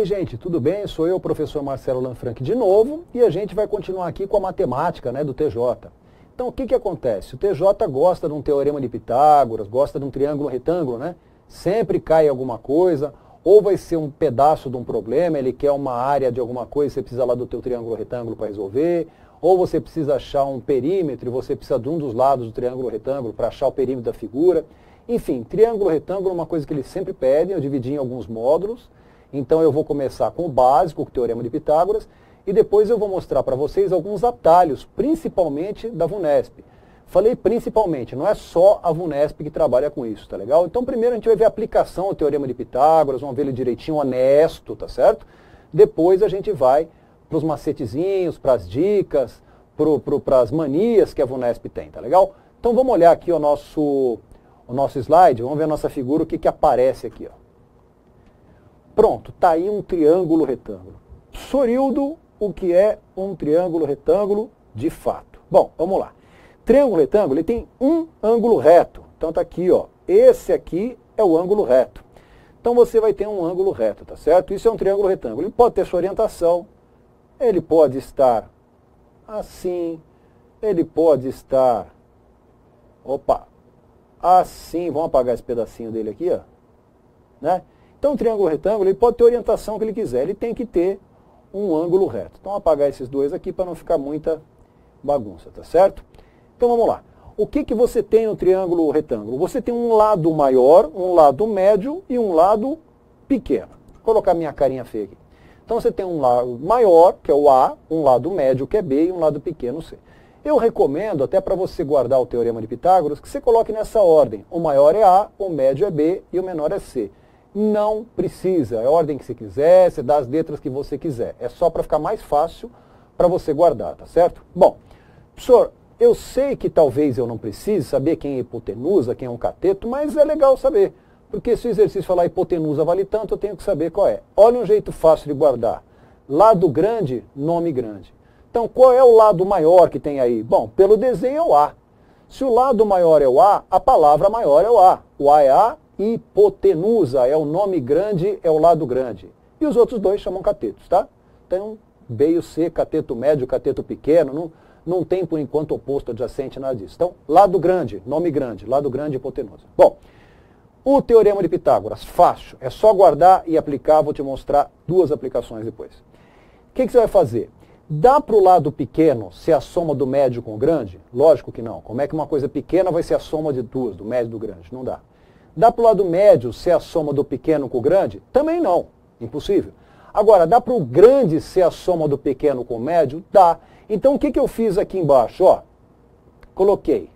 aí, gente, tudo bem? Sou eu, o professor Marcelo Lanfranchi, de novo, e a gente vai continuar aqui com a matemática, né, do TJ. Então, o que que acontece? O TJ gosta de um teorema de Pitágoras, gosta de um triângulo retângulo, né? Sempre cai alguma coisa, ou vai ser um pedaço de um problema, ele quer uma área de alguma coisa, você precisa lá do teu triângulo retângulo para resolver, ou você precisa achar um perímetro, e você precisa de um dos lados do triângulo retângulo para achar o perímetro da figura. Enfim, triângulo retângulo é uma coisa que eles sempre pedem, eu dividi em alguns módulos. Então eu vou começar com o básico, o teorema de Pitágoras, e depois eu vou mostrar para vocês alguns atalhos, principalmente da VUNESP. Falei principalmente, não é só a VUNESP que trabalha com isso, tá legal? Então primeiro a gente vai ver a aplicação do teorema de Pitágoras, vamos ver ele direitinho, honesto, tá certo? Depois a gente vai para os macetezinhos, para as dicas, para as manias que a VUNESP tem, tá legal? Então vamos olhar aqui o nosso slide, vamos ver a nossa figura, o que que aparece aqui, ó. Pronto, está aí um triângulo retângulo. Sorildo, o que é um triângulo retângulo de fato? Bom, vamos lá. Triângulo retângulo, ele tem um ângulo reto. Então está aqui, ó. Esse aqui é o ângulo reto. Então você vai ter um ângulo reto, tá certo? Isso é um triângulo retângulo. Ele pode ter sua orientação, ele pode estar assim, ele pode estar, assim. Vamos apagar esse pedacinho dele aqui, ó, né? Então, o triângulo retângulo, ele pode ter a orientação que ele quiser, ele tem que ter um ângulo reto. Então, vou apagar esses dois aqui para não ficar muita bagunça, tá certo? Então, vamos lá. O que que você tem no triângulo retângulo? Você tem um lado maior, um lado médio e um lado pequeno. Vou colocar minha carinha feia aqui. Então, você tem um lado maior, que é o A, um lado médio, que é B, e um lado pequeno, C. Eu recomendo, até para você guardar o teorema de Pitágoras, que você coloque nessa ordem. O maior é A, o médio é B e o menor é C. Não precisa, é a ordem que você quiser, você dá as letras que você quiser. É só para ficar mais fácil para você guardar, tá certo? Bom, professor, eu sei que talvez eu não precise saber quem é hipotenusa, quem é um cateto, mas é legal saber. Porque se o exercício falar hipotenusa vale tanto, eu tenho que saber qual é. Olha um jeito fácil de guardar. Lado grande, nome grande. Então, qual é o lado maior que tem aí? Bom, pelo desenho é o A. Se o lado maior é o A, a palavra maior é o A. O A é A, hipotenusa é o nome grande, é o lado grande. E os outros dois chamam catetos, tá? Então, B e o C, cateto médio, cateto pequeno, não tem por enquanto oposto adjacente, nada disso. Então, lado grande, nome grande, lado grande, hipotenusa. Bom, o teorema de Pitágoras, fácil, é só guardar e aplicar, vou te mostrar duas aplicações depois. O que que você vai fazer? Dá para o lado pequeno ser a soma do médio com o grande? Lógico que não. Como é que uma coisa pequena vai ser a soma de duas, do médio e do grande? Não dá. Dá para o lado médio ser a soma do pequeno com o grande? Também não. Impossível. Agora, dá para o grande ser a soma do pequeno com o médio? Dá. Então, o que que eu fiz aqui embaixo? Ó, coloquei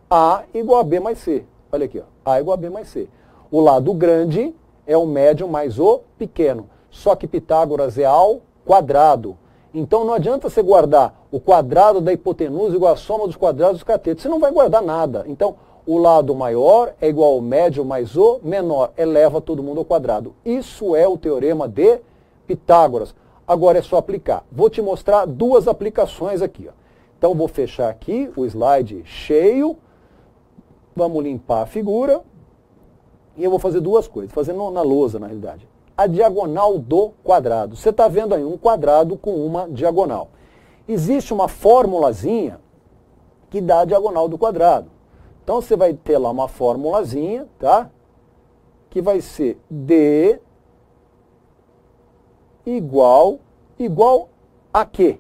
A igual a B mais C. Olha aqui, ó. A igual a B mais C. O lado grande é o médio mais o pequeno. Só que Pitágoras é ao quadrado. Então não adianta você guardar o quadrado da hipotenusa igual a soma dos quadrados dos catetos. Você não vai guardar nada. Então, o lado maior é igual ao médio mais o menor. Eleva todo mundo ao quadrado. Isso é o teorema de Pitágoras. Agora é só aplicar. Vou te mostrar duas aplicações aqui, ó. Então vou fechar aqui o slide cheio. Vamos limpar a figura. E eu vou fazer duas coisas. Fazendo na lousa, na realidade. A diagonal do quadrado. Você está vendo aí um quadrado com uma diagonal. Existe uma formulazinha que dá a diagonal do quadrado. Então você vai ter lá uma formulazinha, tá? Que vai ser D igual a quê?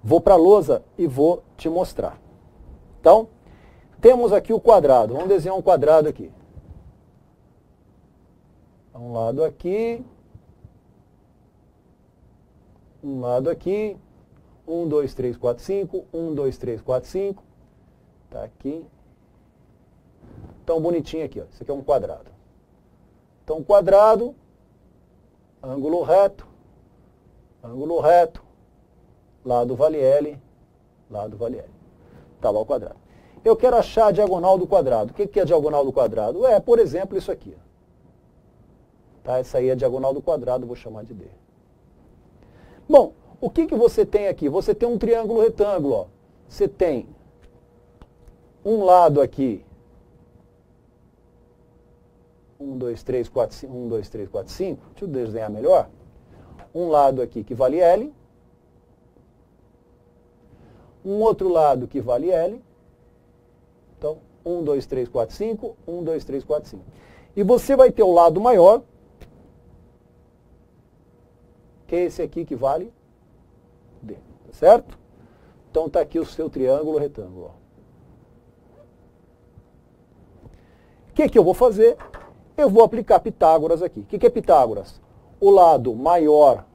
Vou para a lousa e vou te mostrar. Então, temos aqui o quadrado. Vamos desenhar um quadrado aqui. Um lado aqui. Um lado aqui. 1, 2, 3, 4, 5. 1, 2, 3, 4, 5. Tá aqui. Então, bonitinho aqui, ó. Isso aqui é um quadrado. Então, quadrado, ângulo reto, lado vale L, lado vale L. Tá lá o quadrado. Eu quero achar a diagonal do quadrado. O que é a diagonal do quadrado? É, por exemplo, isso aqui. Tá? Essa aí é a diagonal do quadrado, vou chamar de D. Bom, o que você tem aqui? Você tem um triângulo retângulo, ó. Você tem um lado aqui 1, 2, 3, 4, 5, 1, 2, 3, 4, 5. Deixa eu desenhar melhor. Um lado aqui que vale L. Um outro lado que vale L. Então, 1, 2, 3, 4, 5. 1, 2, 3, 4, 5. E você vai ter o lado maior, que é esse aqui que vale D. Tá certo? Então, está aqui o seu triângulo retângulo. O que eu vou fazer? Eu vou aplicar Pitágoras aqui. O que é Pitágoras? O lado maior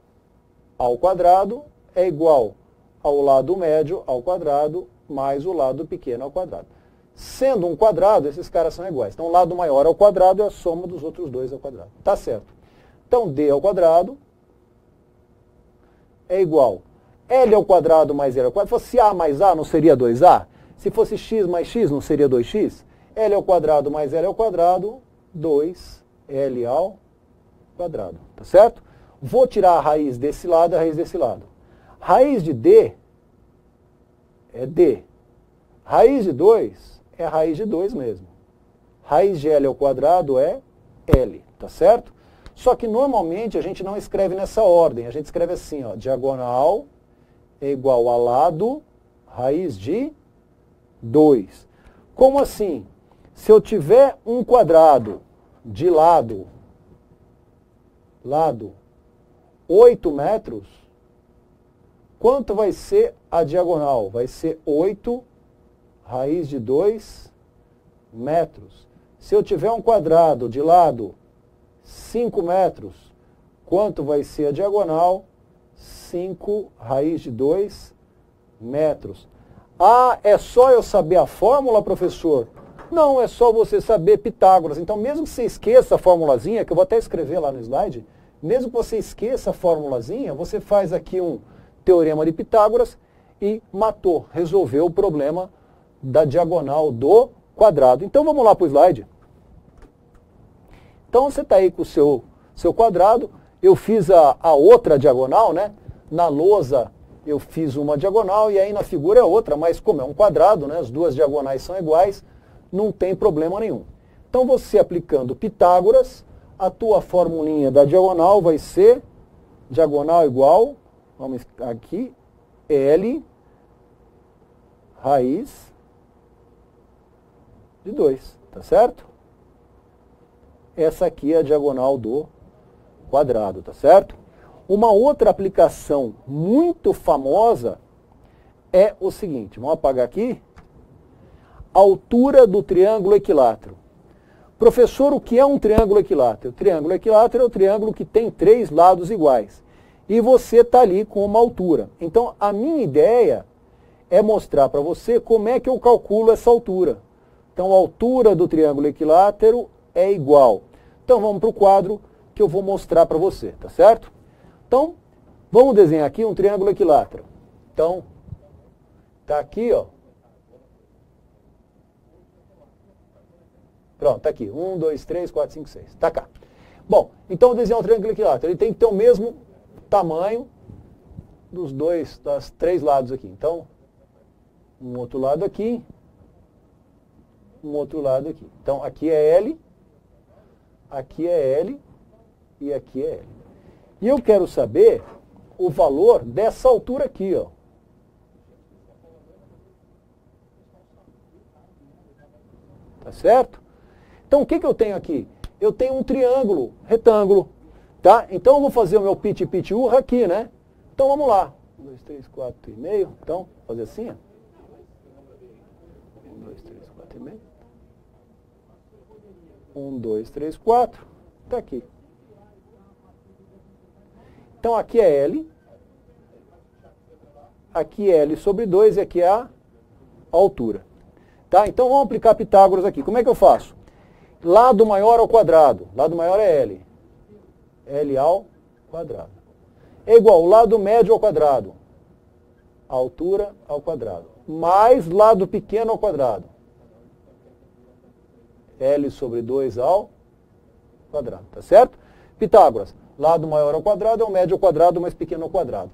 ao quadrado é igual ao lado médio ao quadrado mais o lado pequeno ao quadrado. Sendo um quadrado, esses caras são iguais. Então, o lado maior ao quadrado é a soma dos outros dois ao quadrado. Tá certo. Então, D ao quadrado é igual L ao quadrado mais L ao quadrado. Se fosse A mais A, não seria 2A? Se fosse X mais X, não seria 2X? L ao quadrado mais L ao quadrado, 2L ao quadrado. Tá certo? Vou tirar a raiz desse lado e a raiz desse lado. Raiz de D é D. Raiz de 2 é a raiz de 2 mesmo. Raiz de L ao quadrado é L. Tá certo? Só que normalmente a gente não escreve nessa ordem. A gente escreve assim, ó, diagonal é igual a lado raiz de 2. Como assim? Se eu tiver um quadrado de lado 8 metros, quanto vai ser a diagonal? Vai ser 8 raiz de 2 metros. Se eu tiver um quadrado de lado 5 metros, quanto vai ser a diagonal? 5 raiz de 2 metros. Ah, é só eu saber a fórmula, professor? Não, é só você saber Pitágoras. Então, mesmo que você esqueça a formulazinha, que eu vou até escrever lá no slide, mesmo que você esqueça a formulazinha, você faz aqui um teorema de Pitágoras e matou, resolveu o problema da diagonal do quadrado. Então, vamos lá para o slide. Então, você está aí com o seu quadrado. Eu fiz a outra diagonal, né? Na lousa, eu fiz uma diagonal e aí na figura é outra, mas como é um quadrado, né? As duas diagonais são iguais, não tem problema nenhum. Então, você aplicando Pitágoras, a tua formulinha da diagonal vai ser diagonal igual, vamos aqui, L raiz de 2, tá certo? Essa aqui é a diagonal do quadrado, tá certo? Uma outra aplicação muito famosa é o seguinte, vamos apagar aqui, altura do triângulo equilátero. Professor, o que é um triângulo equilátero? O triângulo equilátero é o triângulo que tem 3 lados iguais. E você está ali com uma altura. Então, a minha ideia é mostrar para você como é que eu calculo essa altura. Então, a altura do triângulo equilátero é igual. Então, vamos para o quadro que eu vou mostrar para você, tá certo? Então, vamos desenhar aqui um triângulo equilátero. Então, está aqui, ó. Pronto, está aqui. 1, 2, 3, 4, 5, 6. Está cá. Bom, então, desenhar um triângulo equilátero. Ele tem que ter o mesmo tamanho dos das 3 lados aqui. Então, um outro lado aqui, um outro lado aqui. Então, aqui é L, aqui é L e aqui é L. E eu quero saber o valor dessa altura aqui, ó. Tá certo? Então, o que eu tenho aqui? Eu tenho um triângulo, retângulo, tá? Então, eu vou fazer o meu piti-piti-urra aqui, né? Então, vamos lá. 1, 2, 3, 4,5. Então, fazer assim, ó. 1, 2, 3, 4,5. 1, 2, 3, 4. Tá aqui. Então, aqui é L. Aqui é L sobre 2 e aqui é a altura. Tá? Então, vamos aplicar Pitágoras aqui. Como é que eu faço? Lado maior ao quadrado. Lado maior é L. L ao quadrado. É igual o lado médio ao quadrado. Altura ao quadrado. Mais lado pequeno ao quadrado. L sobre 2 ao quadrado. Tá certo? Pitágoras. Lado maior ao quadrado é o médio ao quadrado mais pequeno ao quadrado.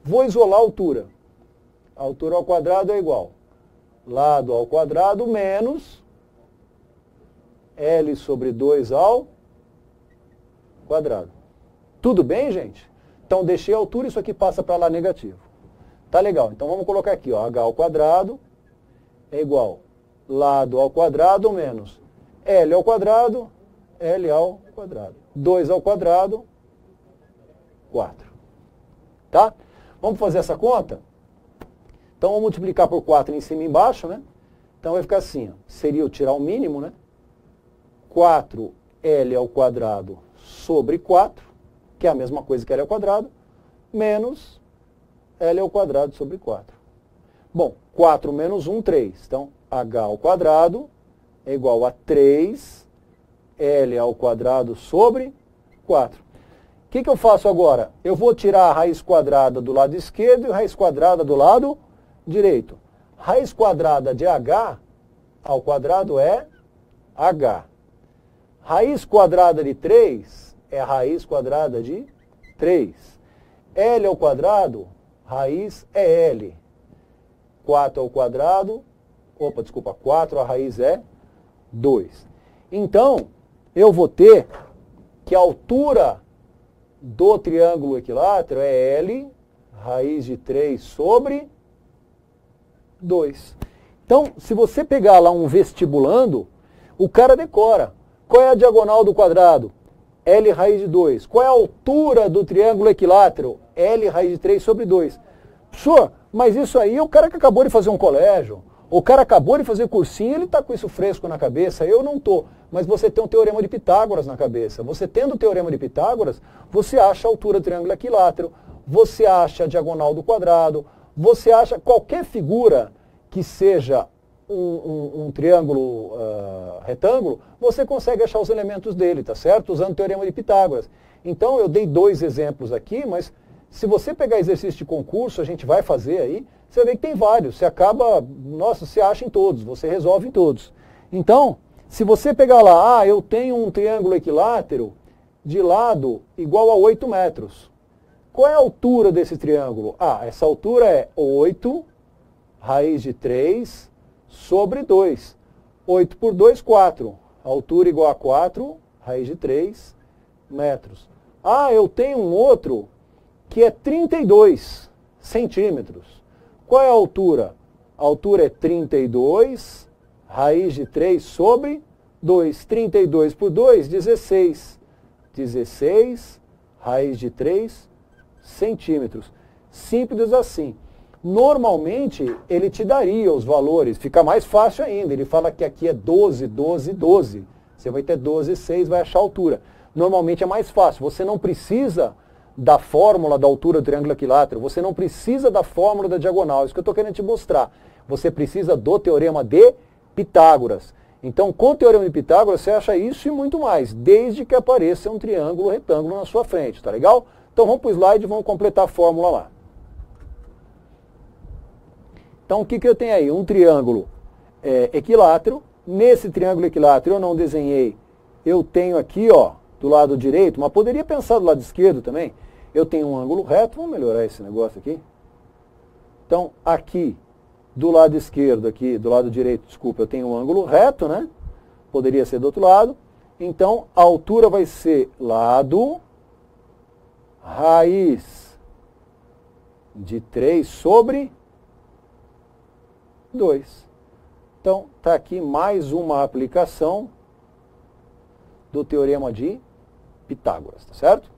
Vou isolar a altura. A altura ao quadrado é igual. Lado ao quadrado menos L sobre 2 ao quadrado. Tudo bem, gente? Então, deixei a altura, isso aqui passa para lá negativo. Tá legal. Então, vamos colocar aqui, ó, h ao quadrado é igual lado ao quadrado menos L ao quadrado, L ao quadrado. 2 ao quadrado, 4. Tá? Vamos fazer essa conta? Então, vamos multiplicar por 4 em cima e embaixo, né? Então, vai ficar assim, ó. Seria eu tirar o mínimo, né? 4L ao quadrado sobre 4, que é a mesma coisa que L ao quadrado, menos L ao quadrado sobre 4. Bom, 4 menos 1, 3. Então, h ao quadrado é igual a 3L ao quadrado sobre 4. O que eu faço agora? Eu vou tirar a raiz quadrada do lado esquerdo e a raiz quadrada do lado direito. Raiz quadrada de h ao quadrado é h. Raiz quadrada de 3 é a raiz quadrada de 3. L ao quadrado, raiz é L. 4 ao quadrado, 4 a raiz é 2. Então, eu vou ter que a altura do triângulo equilátero é L, raiz de 3 sobre 2. Então, se você pegar lá um vestibulando, o cara decora. Qual é a diagonal do quadrado? L raiz de 2. Qual é a altura do triângulo equilátero? L raiz de 3 sobre 2. Professor, mas isso aí é o cara que acabou de fazer um colégio. O cara acabou de fazer cursinho, ele está com isso fresco na cabeça. Eu não estou. Mas você tem o teorema de Pitágoras na cabeça. Você tendo o teorema de Pitágoras, você acha a altura do triângulo equilátero, você acha a diagonal do quadrado, você acha qualquer figura que seja um triângulo retângulo, você consegue achar os elementos dele, tá certo? Usando o teorema de Pitágoras. Então, eu dei 2 exemplos aqui, mas se você pegar exercício de concurso, a gente vai fazer aí, você vai ver que tem vários. Você acaba, nossa, você acha em todos, você resolve em todos. Então, se você pegar lá, eu tenho um triângulo equilátero de lado igual a 8 metros. Qual é a altura desse triângulo? Essa altura é 8 raiz de 3 sobre 2. 8 por 2, 4. Altura igual a 4, raiz de 3 metros. Eu tenho um outro que é 32 centímetros. Qual é a altura? A altura é 32, raiz de 3 sobre 2. 32 por 2, 16. 16, raiz de 3 centímetros. Simples assim. Normalmente, ele te daria os valores, fica mais fácil ainda. Ele fala que aqui é 12, 12, 12. Você vai ter 12, 6, vai achar a altura. Normalmente é mais fácil. Você não precisa da fórmula da altura do triângulo equilátero, você não precisa da fórmula da diagonal. Isso que eu estou querendo te mostrar. Você precisa do teorema de Pitágoras. Então, com o teorema de Pitágoras, você acha isso e muito mais, desde que apareça um triângulo retângulo na sua frente, tá legal? Então, vamos para o slide e vamos completar a fórmula lá. Então, o que eu tenho aí? Um triângulo equilátero. Nesse triângulo equilátero eu não desenhei. Eu tenho aqui, ó, do lado direito, mas poderia pensar do lado esquerdo também. Eu tenho um ângulo reto. Vamos melhorar esse negócio aqui. Então, aqui, do lado esquerdo, aqui, do lado direito, desculpa, eu tenho um ângulo reto, né? Poderia ser do outro lado. Então, a altura vai ser lado, raiz de 3 sobre 2. Então, está aqui mais uma aplicação do teorema de Pitágoras, tá certo?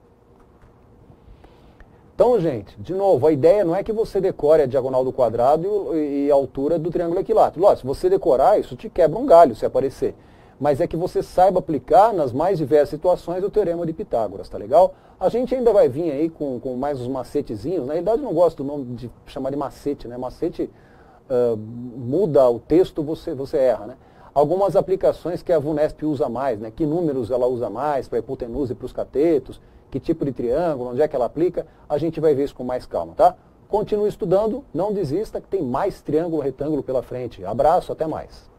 Então, gente, de novo, a ideia não é que você decore a diagonal do quadrado e a altura do triângulo equilátero. Lógico, se você decorar, isso te quebra um galho se aparecer. Mas é que você saiba aplicar nas mais diversas situações o teorema de Pitágoras, tá legal? A gente ainda vai vir aí com mais uns macetezinhos. Na realidade, eu não gosto do nome de chamar de macete, né? Macete muda o texto, você erra, né? Algumas aplicações que a VUNESP usa mais, né? Que números ela usa mais para a hipotenusa e para os catetos, que tipo de triângulo, onde é que ela aplica, a gente vai ver isso com mais calma, tá? Continue estudando, não desista, que tem mais triângulo, retângulo pela frente. Abraço, até mais.